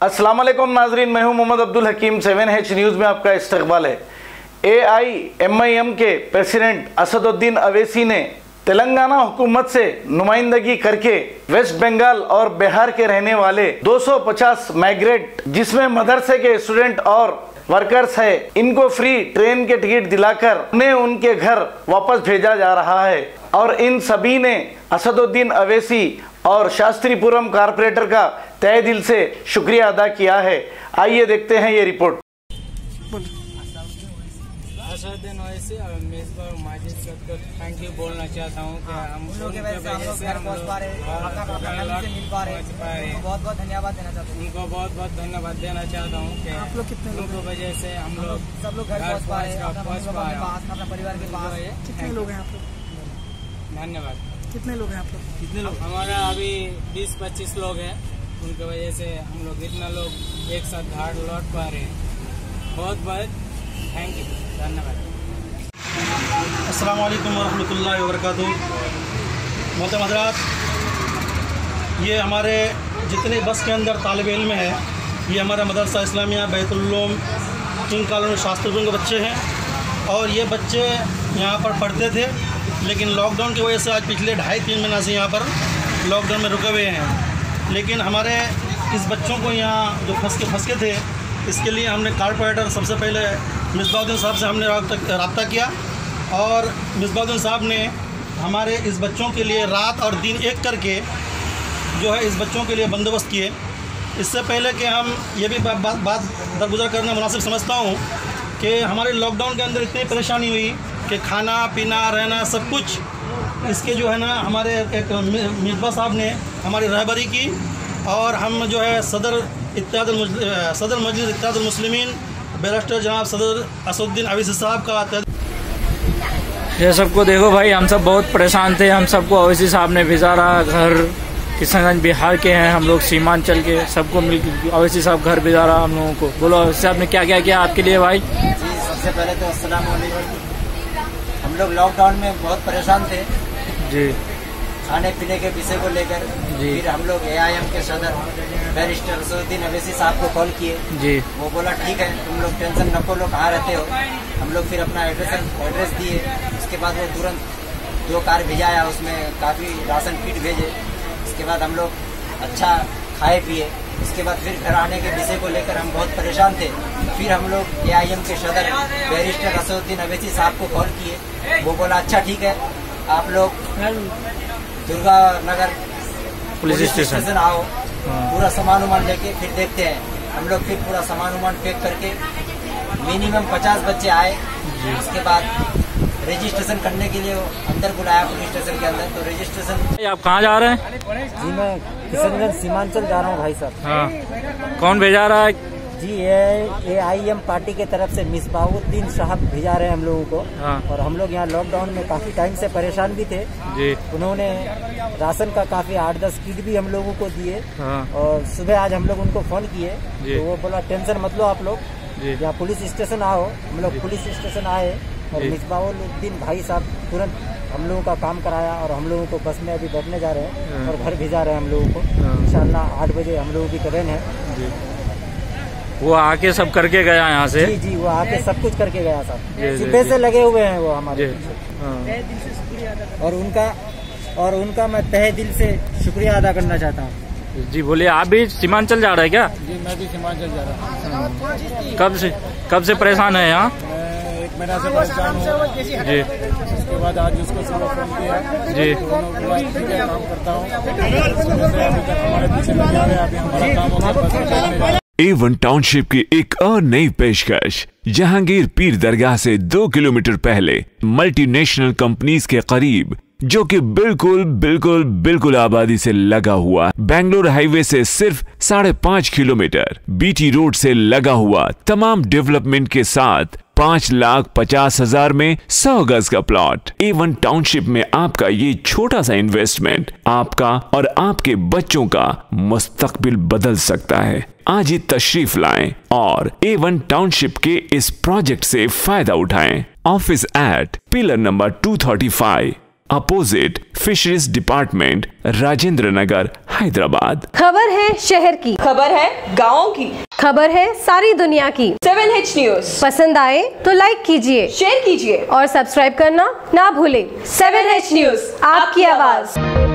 अस्सलाम वालेकुम नाजरीन, मैं हूं मोहम्मद अब्दुल हकीम। 7H न्यूज़ में आपका इस्तकबाल है। AIMIM के प्रेसिडेंट असदुद्दीन अवैसी ने तेलंगाना हुकूमत से नुमाइंदगी करके वेस्ट बंगाल और बिहार के रहने वाले 250 माइग्रेंट, जिसमें मदरसे के स्टूडेंट और वर्कर्स है, इनको फ्री ट्रेन के टिकट दिलाकर उन्हें उनके घर वापस भेजा जा रहा है। और इन सभी ने असदुद्दीन अवैसी और शास्त्रीपुरम कारपोरेटर का तहे दिल से शुक्रिया अदा किया है। आइए देखते हैं ये रिपोर्ट। असदुद्दीन अवैसी और मेजबान माजिद सबको थैंक यू बोलना चाहता हूँ कि हम लोग घर पहुँच पा रहे हैं, मिल पा रहे हैं, बहुत बहुत धन्यवाद देना चाहता हूँ। उनको बहुत बहुत धन्यवाद देना चाहता हूँ कि आप लोग कितने लोगों की वजह से हम लोग सब लोग घर पहुँच पा रहे हैं, अपना परिवार के पास। कितने लोग हैं आप लोग? धन्यवाद। कितने लोग हैं आप लोग? कितने लोग? हमारा अभी 20-25 लोग हैं। उनकी वजह से हम लोग इतना लोग एक साथ घाट लौट पा रहे हैं। बहुत बहुत थैंक यू, धन्यवाद। अस्सलाम वालेकुम वरहमतुल्लाहि वबरकातुहू। मोहतरम हज़रात, ये हमारे जितने बस के अंदर तालिब इल्म है, ये हमारा मदरसा इस्लामिया बैतुल-उलूम किंग कॉलोनी शास्त्रीपुरम के बच्चे हैं। और ये बच्चे यहाँ पर पढ़ते थे, लेकिन लॉकडाउन की वजह से आज पिछले 2.5-3 महीना से यहाँ पर लॉकडाउन में रुके हुए हैं। लेकिन हमारे इस बच्चों को यहाँ जो फंस के थे, इसके लिए हमने कारपोरेटर सबसे पहले मिसबाउद्दीन साहब से हमने रब्ता किया और मिसबाउद्दीन साहब ने हमारे इस बच्चों के लिए रात और दिन एक करके जो है इस बच्चों के लिए बंदोबस्त किए। इससे पहले कि हम ये भी बात दरगुजर करना मुनासिब समझता हूँ कि हमारे लॉकडाउन के अंदर इतनी परेशानी हुई कि खाना पीना रहना सब कुछ इसके जो है ना हमारे एक मिसबा साहब ने हमारी रहबरी की और हम जो है सदर मजलिस इत्तेहादुल मुस्लिमीन बैरिस्टर जनाब सदर असदुद्दीन अवैसी साहब का ये सबको देखो भाई, हम सब बहुत परेशान थे। हम सबको अवैसी साहब ने भेजा रहा घर। किशनगंज बिहार के हैं हम लोग, सीमांचल के, सबको मिल अवैसी साहब घर भेजा रहा हम लोगों को। बोलो अवैसी साहब ने क्या क्या किया आपके लिए भाई? जी, सबसे पहले तो अस्सलाम वालेकुम। हम लोग लॉकडाउन में बहुत परेशान थे जी, खाने पीने के विषय को लेकर। फिर हम लोग AIM के सदर बैरिस्टर असदुद्दीन अवैसी साहब को कॉल किए जी। वो बोला ठीक है, तुम लोग टेंशन नको लो, कहाँ रहते हो। हम लोग फिर अपना एड्रेस दिए। उसके बाद वो तुरंत 2 कार भिजाया, उसमें काफ़ी राशन किट भेजे। उसके बाद हम लोग अच्छा खाए पिए। उसके बाद फिर घर आने के विषय को लेकर हम बहुत परेशान थे। फिर हम लोग AIM के सदर बैरिस्टर असदुद्दीन अवैसी साहब को कॉल किए। वो बोला अच्छा ठीक है, आप लोग दुर्गा नगर पुलिस स्टेशन आओ, पूरा सामान लेके फिर देखते हैं। हम लोग फिर पूरा सामान पैक करके मिनिमम 50 बच्चे आए। उसके बाद रजिस्ट्रेशन करने के लिए अंदर बुलाया पुलिस स्टेशन के अंदर। तो रजिस्ट्रेशन। आप कहाँ जा रहे हैं? जी, मैं किशनगंज सीमांचल जा रहा हूँ भाई साहब। हाँ, कौन भेजा रहा है? जी, AIM पार्टी के तरफ से मिसबाउद्दीन साहब भेजा रहे हैं हम लोगों को। हाँ। और हम लोग यहाँ लॉकडाउन में काफी टाइम से परेशान भी थे जी। उन्होंने राशन का काफी 8-10 किट भी हम लोगों को दिए। हाँ। और सुबह आज हम लोग उनको फोन किए तो वो बोला टेंशन मत लो आप लोग, यहाँ पुलिस स्टेशन आओ। हम लोग पुलिस स्टेशन आए और मिसबाउद्दीन भाई साहब तुरंत हम लोगों का काम कराया और हम लोगों को बस में अभी बैठने जा रहे हैं और घर भेजा रहे हैं हम लोगों को। इंशाल्लाह 8 बजे हम लोगों की ट्रेन है। वो आके सब करके गया यहाँ से? जी जी, वो आके सब कुछ करके गया साहब। सुबह से लगे हुए हैं वो हमारे और उनका मैं तहे दिल से शुक्रिया अदा करना चाहता हूँ। जी बोलिए, आप भी सीमांचल जा रहे हैं क्या? जी, मैं भी सीमांचल जा रहा हूँ। कब से परेशान है यहाँ? 1 महीना से परेशान हूँ जी। उसके बाद आज उसको सुबह फोन किया जी। ठीक है, काम करता हूँ। अभी तक हमारे पीछे लगे हुए, अभी हमारा काम होगा। A1 टाउनशिप की एक और नई पेशकश। जहांगीर पीर दरगाह से 2 किलोमीटर पहले मल्टीनेशनल कंपनीज के करीब, जो कि बिल्कुल आबादी से लगा हुआ, बेंगलोर हाईवे से सिर्फ 5.5 किलोमीटर, BT रोड से लगा हुआ, तमाम डेवलपमेंट के साथ 5,50,000 में 100 गज का प्लॉट। A1 टाउनशिप में आपका ये छोटा सा इन्वेस्टमेंट आपका और आपके बच्चों का मुस्तकबिल बदल सकता है। आज ही तशरीफ लाएं और A1 टाउनशिप के इस प्रोजेक्ट से फायदा उठाएं। Office at pillar number 235 opposite fisheries department, Rajendra Nagar, Hyderabad. खबर है शहर की, खबर है गाँव की, खबर है सारी दुनिया की। 7H न्यूज पसंद आए तो लाइक कीजिए, शेयर कीजिए और सब्सक्राइब करना ना भूलें। 7H न्यूज, आपकी आवाज।